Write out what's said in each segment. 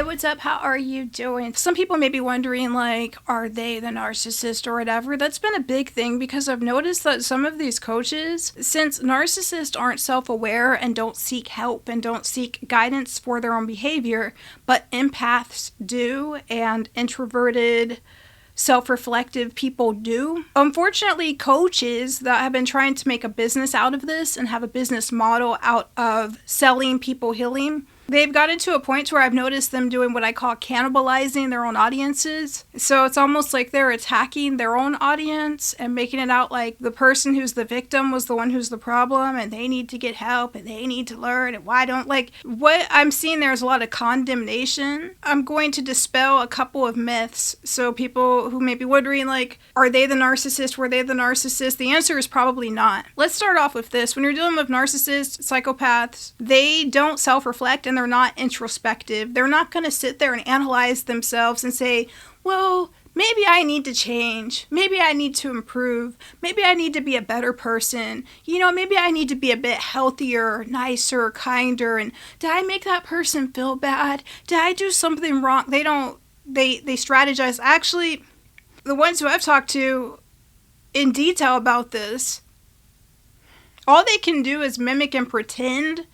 Hi, what's up? How are you doing? Some people may be wondering, like, are they the narcissist or whatever? That's been a big thing because I've noticed that some of these coaches, since narcissists aren't self-aware and don't seek help and don't seek guidance for their own behavior, but empaths do, and introverted, self-reflective people do. Unfortunately, coaches that have been trying to make a business out of this and have a business model out of selling people healing, they've gotten to a point where I've noticed them doing what I call cannibalizing their own audiences. So it's almost like they're attacking their own audience and making it out like the person who's the victim was the one who's the problem and they need to get help and they need to learn and why don't, like, what I'm seeing there is a lot of condemnation. I'm going to dispel a couple of myths. So people who may be wondering, like, are they the narcissist? Were they the narcissist? The answer is probably not. Let's start off with this. When you're dealing with narcissists, psychopaths, they don't self-reflect and they're not introspective. They're not going to sit there and analyze themselves and say, well, maybe I need to change. Maybe I need to improve. Maybe I need to be a better person. You know, maybe I need to be a bit healthier, nicer, kinder. And did I make that person feel bad? Did I do something wrong? They don't, they strategize. Actually, the ones who I've talked to in detail about this, all they can do is mimic and pretend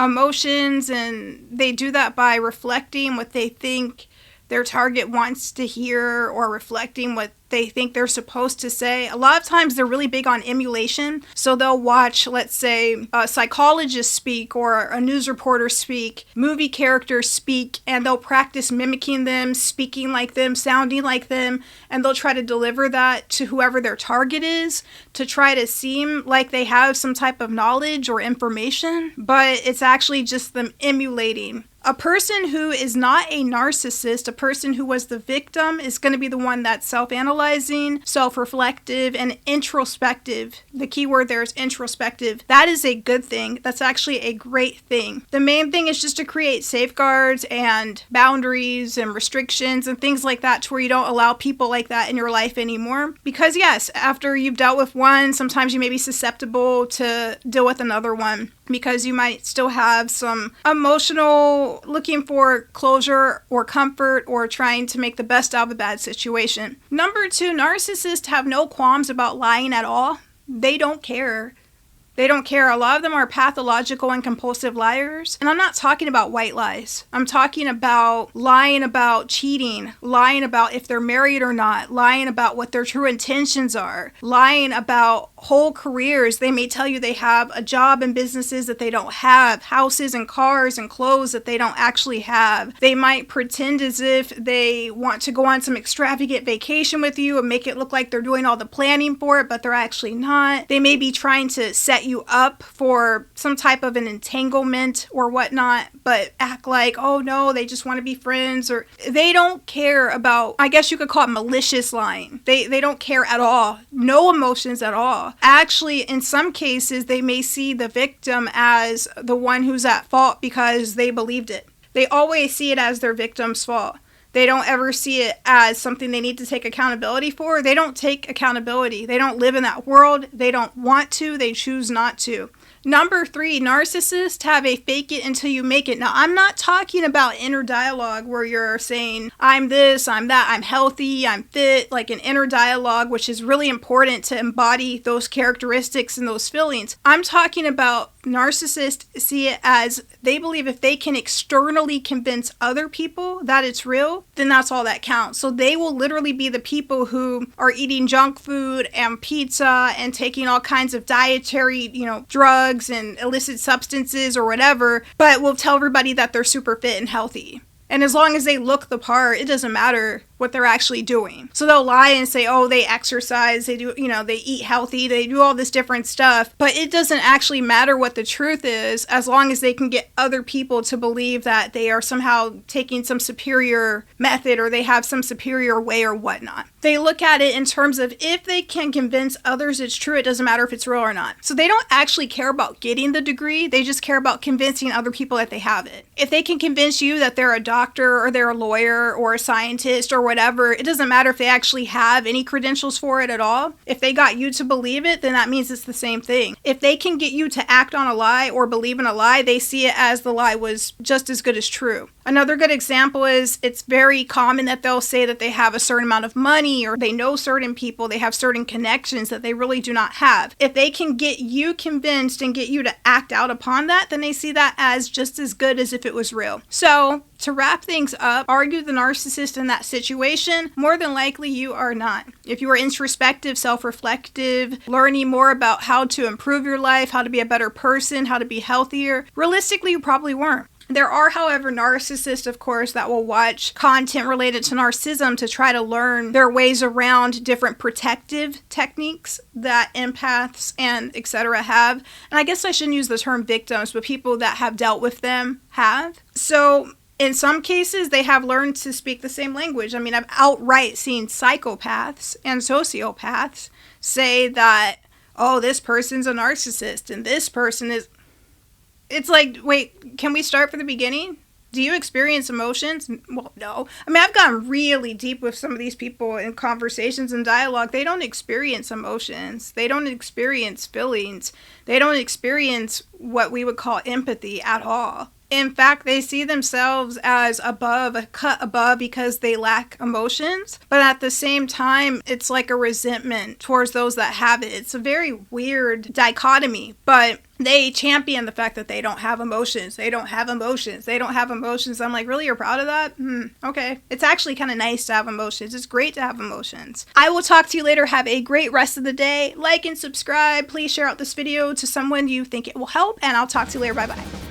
emotions, and they do that by reflecting what they think their target wants to hear or reflecting what they think they're supposed to say. A lot of times they're really big on emulation. So they'll watch, let's say, a psychologist speak or a news reporter speak, movie characters speak, and they'll practice mimicking them, speaking like them, sounding like them, and they'll try to deliver that to whoever their target is to try to seem like they have some type of knowledge or information, but it's actually just them emulating. A person who is not a narcissist, a person who was the victim, is going to be the one that's self-analyzing, self-reflective, and introspective. The key word there is introspective. That is a good thing. That's actually a great thing. The main thing is just to create safeguards and boundaries and restrictions and things like that to where you don't allow people like that in your life anymore. Because yes, after you've dealt with one, sometimes you may be susceptible to deal with another one, because you might still have some emotional looking for closure or comfort or trying to make the best out of a bad situation. Number 2, narcissists have no qualms about lying at all. They don't care. They don't care. A lot of them are pathological and compulsive liars. And I'm not talking about white lies. I'm talking about lying about cheating, lying about if they're married or not, lying about what their true intentions are, lying about whole careers. They may tell you they have a job and businesses that they don't have, houses and cars and clothes that they don't actually have. They might pretend as if they want to go on some extravagant vacation with you and make it look like they're doing all the planning for it, but they're actually not. They may be trying to set you up for some type of an entanglement or whatnot, but act like, oh no, they just want to be friends, or they don't care about, I guess you could call it malicious lying. They don't care at all. No emotions at all. Actually, in some cases, they may see the victim as the one who's at fault because they believed it. They always see it as their victim's fault. They don't ever see it as something they need to take accountability for. They don't take accountability. They don't live in that world. They don't want to. They choose not to. Number 3, narcissists have a fake it until you make it. Now, I'm not talking about inner dialogue where you're saying, I'm this, I'm that, I'm healthy, I'm fit, like an inner dialogue, which is really important to embody those characteristics and those feelings. I'm talking about narcissists see it as they believe if they can externally convince other people that it's real, then that's all that counts. So they will literally be the people who are eating junk food and pizza and taking all kinds of dietary, drugs and illicit substances or whatever, but will tell everybody that they're super fit and healthy. And as long as they look the part, it doesn't matter what they're actually doing. So they'll lie and say, oh, they exercise, they do, they eat healthy, they do all this different stuff. But it doesn't actually matter what the truth is, as long as they can get other people to believe that they are somehow taking some superior method or they have some superior way or whatnot. They look at it in terms of if they can convince others it's true, it doesn't matter if it's real or not. So they don't actually care about getting the degree, they just care about convincing other people that they have it. If they can convince you that they're a doctor or they're a lawyer or a scientist or whatever, it doesn't matter if they actually have any credentials for it at all. If they got you to believe it, then that means it's the same thing. If they can get you to act on a lie or believe in a lie, they see it as the lie was just as good as true. Another good example is it's very common that they'll say that they have a certain amount of money or they know certain people, they have certain connections that they really do not have. If they can get you convinced and get you to act out upon that, then they see that as just as good as if it was real. So to wrap things up, are you the narcissist in that situation? More than likely you are not. If you are introspective, self-reflective, learning more about how to improve your life, how to be a better person, how to be healthier, realistically you probably weren't. There are, however, narcissists, of course, that will watch content related to narcissism to try to learn their ways around different protective techniques that empaths and etc. have. And I guess I shouldn't use the term victims, but people that have dealt with them have. So in some cases, they have learned to speak the same language. I mean, I've outright seen psychopaths and sociopaths say that, oh, this person's a narcissist and this person is... It's like, wait, can we start from the beginning? Do you experience emotions? Well, no. I mean, I've gone really deep with some of these people in conversations and dialogue. They don't experience emotions. They don't experience feelings. They don't experience what we would call empathy at all. In fact, they see themselves as above, a cut above because they lack emotions. But at the same time, it's like a resentment towards those that have it. It's a very weird dichotomy, but they champion the fact that they don't have emotions. They don't have emotions. They don't have emotions. I'm like, really? You're proud of that? Okay. It's actually kind of nice to have emotions. It's great to have emotions. I will talk to you later. Have a great rest of the day. Like and subscribe. Please share out this video to someone you think it will help, and I'll talk to you later. Bye-bye.